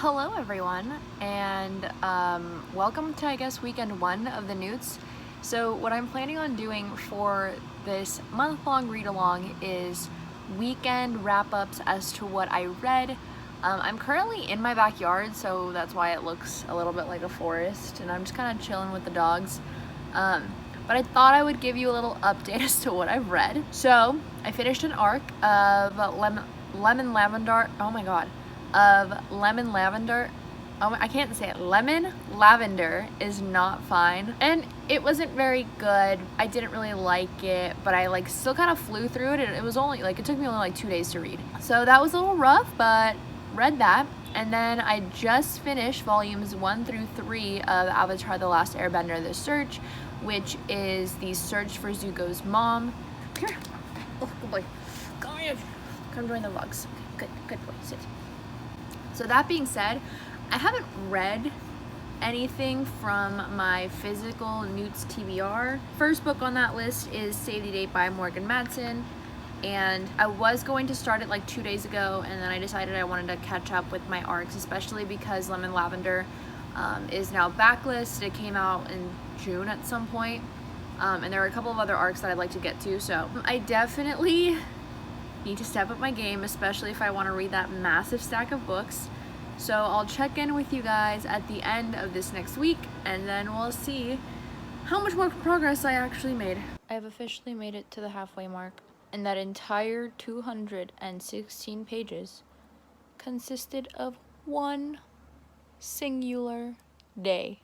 Hello everyone, and welcome to, I guess, weekend one of the NEWTs. So what I'm planning on doing for this month-long read-along is weekend wrap-ups as to what I read. I'm currently in my backyard, so that's why it looks a little bit like a forest, and I'm just kind of chilling with the dogs. But I thought I would give you a little update as to what I've read. So I finished an arc of Lemon Lavender. Oh my god. Of Lemon Lavender. Oh, I can't say it. Lemon Lavender is Not Fine, and it wasn't very good. I didn't really like it, but I still kind of flew through it, and it was only it took me only 2 days to read. So that was a little rough, but read that. And then I just finished volumes 1 through 3 of Avatar: The Last Airbender: The Search, which is the search for Zuko's mom. Come here. Oh, good boy. Come here. Come join the vlogs. Good boy. Sit. So that being said, I haven't read anything from my physical NEWTs TBR. First book on that list is Save the Date by Morgan Matson, and I was going to start it like 2 days ago, and then I decided I wanted to catch up with my arcs, especially because Lemon Lavender is now backlist. It came out in June at some point, and there are a couple of other arcs that I'd like to get to, so I definitely need to step up my game, especially if I want to read that massive stack of books. So I'll check in with you guys at the end of this next week, and then we'll see how much more progress I actually made. I've officially made it to the halfway mark, and that entire 216 pages consisted of one singular day.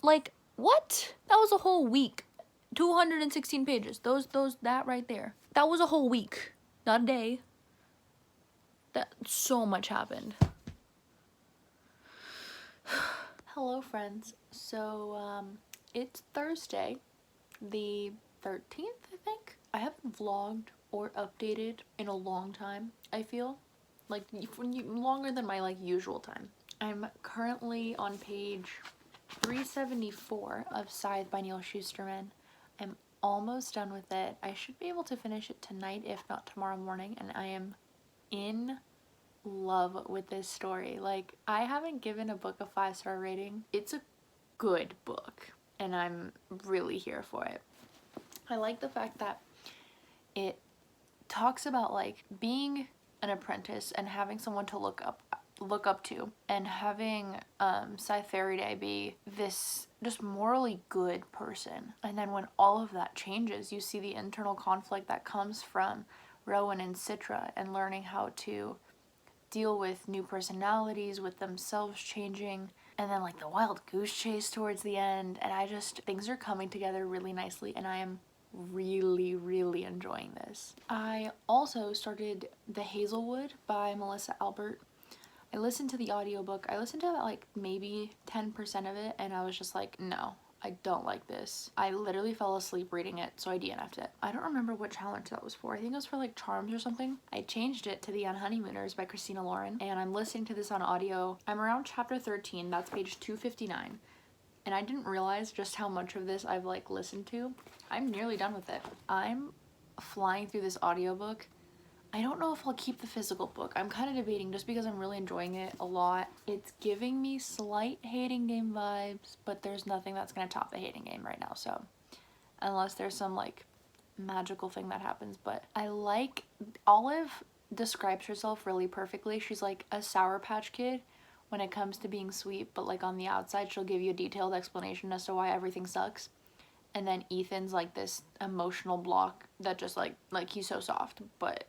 Like, what? That was a whole week. 216 pages. That right there. That was a whole week, not a day. That so much happened. Hello, friends. So, it's Thursday, the 13th, I think. I haven't vlogged or updated in a long time, I feel. Like, longer than my, usual time. I'm currently on page 374 of Scythe by Neil Shusterman. I'm almost done with it. I should be able to finish it tonight, if not tomorrow morning, and I am in love with this story. Like, I haven't given a book a 5-star rating. It's a good book, and I'm really here for it. I like the fact that it talks about, like, being an apprentice and having someone to look up to, and having Scythe Faraday be this just morally good person, and then when all of that changes, you see the internal conflict that comes from Rowan and Citra, and learning how to deal with new personalities, with themselves changing, and then the wild goose chase towards the end, and things are coming together really nicely, and I am really enjoying this. I also started The Hazelwood by Melissa Albert. I listened to the audiobook. I listened to maybe 10% of it, and I was just like, no, I don't like this. I literally fell asleep reading it, so I DNF'd it. I don't remember what challenge that was for. I think it was for Charms or something. I changed it to The Unhoneymooners by Christina Lauren, and I'm listening to this on audio. I'm around chapter 13, that's page 259, and I didn't realize just how much of this I've listened to. I'm nearly done with it. I'm flying through this audiobook. I don't know if I'll keep the physical book. I'm kind of debating, just because I'm really enjoying it a lot. It's giving me slight hating game vibes, but there's nothing that's going to top the hating game right now, so unless there's some magical thing that happens. But I Olive describes herself really perfectly. She's like a Sour Patch Kid when it comes to being sweet, but on the outside she'll give you a detailed explanation as to why everything sucks. And then Ethan's this emotional block that just he's so soft, but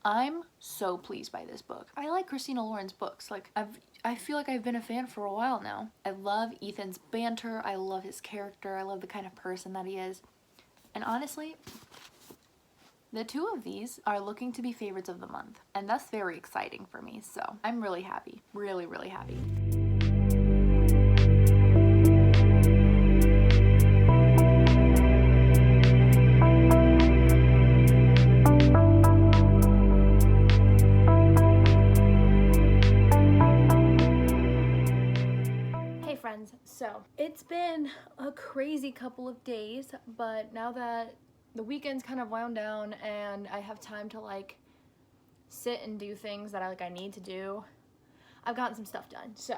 I'm so pleased by this book. I like Christina Lauren's books. I feel like I've been a fan for a while now. I love Ethan's banter. I love his character. I love the kind of person that he is. And honestly, the two of these are looking to be favorites of the month, and that's very exciting for me. So I'm really happy, really happy. So it's been a crazy couple of days, but now that the weekend's kind of wound down and I have time to sit and do things that I need to do, I've gotten some stuff done. So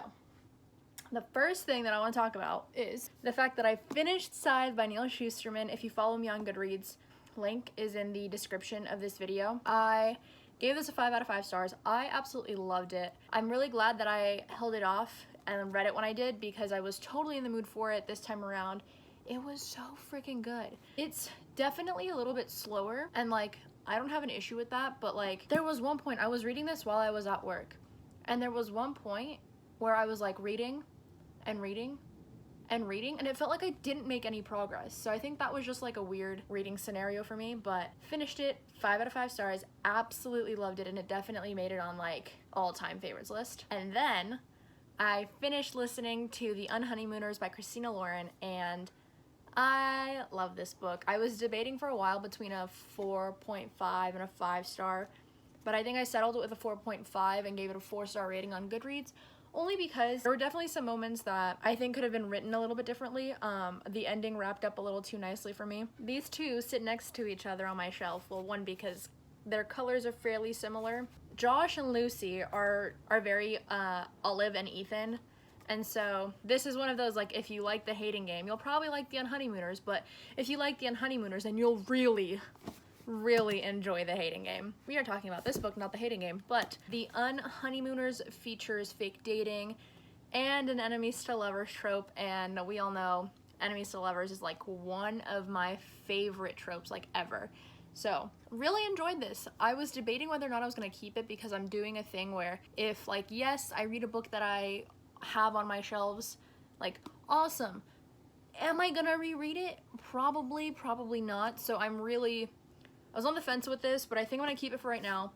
the first thing that I want to talk about is the fact that I finished Scythe by Neil Shusterman. If you follow me on Goodreads, link is in the description of this video. I gave this a 5 out of 5 stars. I absolutely loved it. I'm really glad that I held it off and read it when I did, because I was totally in the mood for it this time around. It was so freaking good. It's definitely a little bit slower, and like, I don't have an issue with that, but like, there was one point, I was reading this while I was at work, and there was one point where I was like reading and reading and reading, and it felt like I didn't make any progress. So I think that was just like a weird reading scenario for me, but finished it, 5 out of 5 stars, absolutely loved it, and it definitely made it on like all-time favorites list. And then I finished listening to The Unhoneymooners by Christina Lauren, and I love this book. I was debating for a while between a 4.5 and a 5 star, but I think I settled with a 4.5 and gave it a 4-star rating on Goodreads, only because there were definitely some moments that I think could have been written a little bit differently. The ending wrapped up a little too nicely for me. These two sit next to each other on my shelf. Well, one, because their colors are fairly similar. Josh and Lucy are very Olive and Ethan. And so this is one of those, like, if you like The Hating Game, you'll probably like The Unhoneymooners, but if you like The Unhoneymooners, then you'll really enjoy The Hating Game. We are talking about this book, not The Hating Game, but The Unhoneymooners features fake dating and an enemies to lovers trope, and we all know enemies to lovers is like one of my favorite tropes, like, ever. So really enjoyed this. I was debating whether or not I was gonna keep it, because I'm doing a thing where if, like, yes, I read a book that I have on my shelves, like, awesome. Am I gonna reread it? Probably not. So I was on the fence with this, but I think I'm gonna keep it for right now.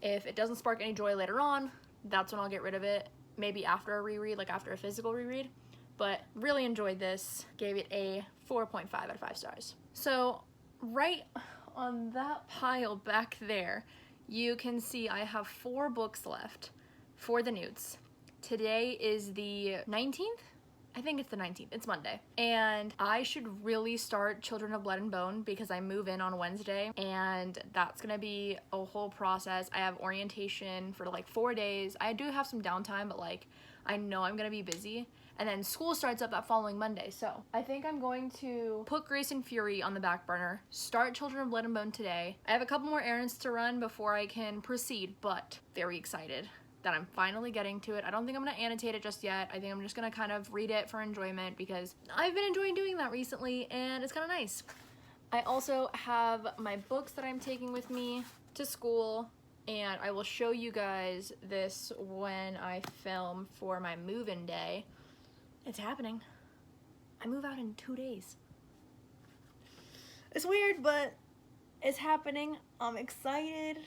If it doesn't spark any joy later on, that's when I'll get rid of it. Maybe after a reread, like after a physical reread. But really enjoyed this. Gave it a 4.5 out of 5 stars. So right on that pile back there, you can see I have 4 books left for the N.E.W.T. Today is the 19th? I think it's the 19th. It's Monday. And I should really start Children of Blood and Bone, because I move in on Wednesday, and that's gonna be a whole process. I have orientation for like 4 days. I do have some downtime, but like, I know I'm gonna be busy. And then school starts up that following Monday. So I think I'm going to put Grace and Fury on the back burner, start Children of Blood and Bone today. I have a couple more errands to run before I can proceed, but very excited that I'm finally getting to it. I don't think I'm gonna annotate it just yet. I think I'm just gonna kind of read it for enjoyment, because I've been enjoying doing that recently, and it's kind of nice. I also have my books that I'm taking with me to school, and I will show you guys this when I film for my move-in day. It's happening. I move out in 2 days. It's weird, but it's happening. I'm excited.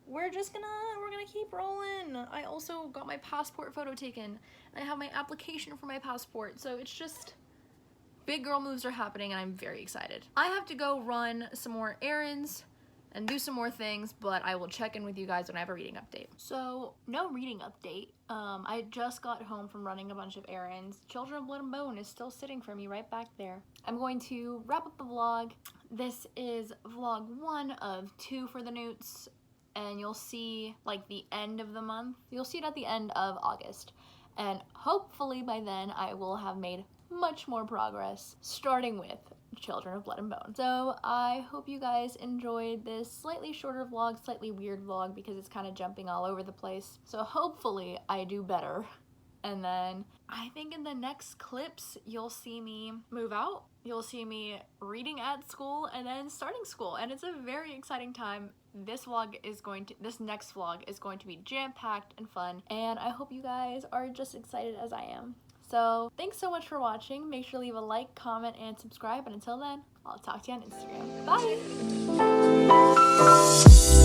We're gonna keep rolling. I also got my passport photo taken. I have my application for my passport, so it's just, big girl moves are happening, and I'm very excited. I have to go run some more errands and do some more things, but I will check in with you guys when I have a reading update. So, no reading update. I just got home from running a bunch of errands. Children of Blood and Bone is still sitting for me right back there. I'm going to wrap up the vlog. This is vlog 1 of 2 for the N.E.W.Ts. And you'll see like the end of the month. You'll see it at the end of August. And hopefully by then I will have made much more progress, starting with Children of Blood and Bone. So I hope you guys enjoyed this slightly shorter vlog, slightly weird vlog, because it's kind of jumping all over the place. So hopefully I do better. And then I think in the next clips, you'll see me move out. You'll see me reading at school and then starting school. And it's a very exciting time. This next vlog is going to be jam-packed and fun. And I hope you guys are just excited as I am. So thanks so much for watching. Make sure to leave a like, comment, and subscribe. And until then, I'll talk to you on Instagram. Bye!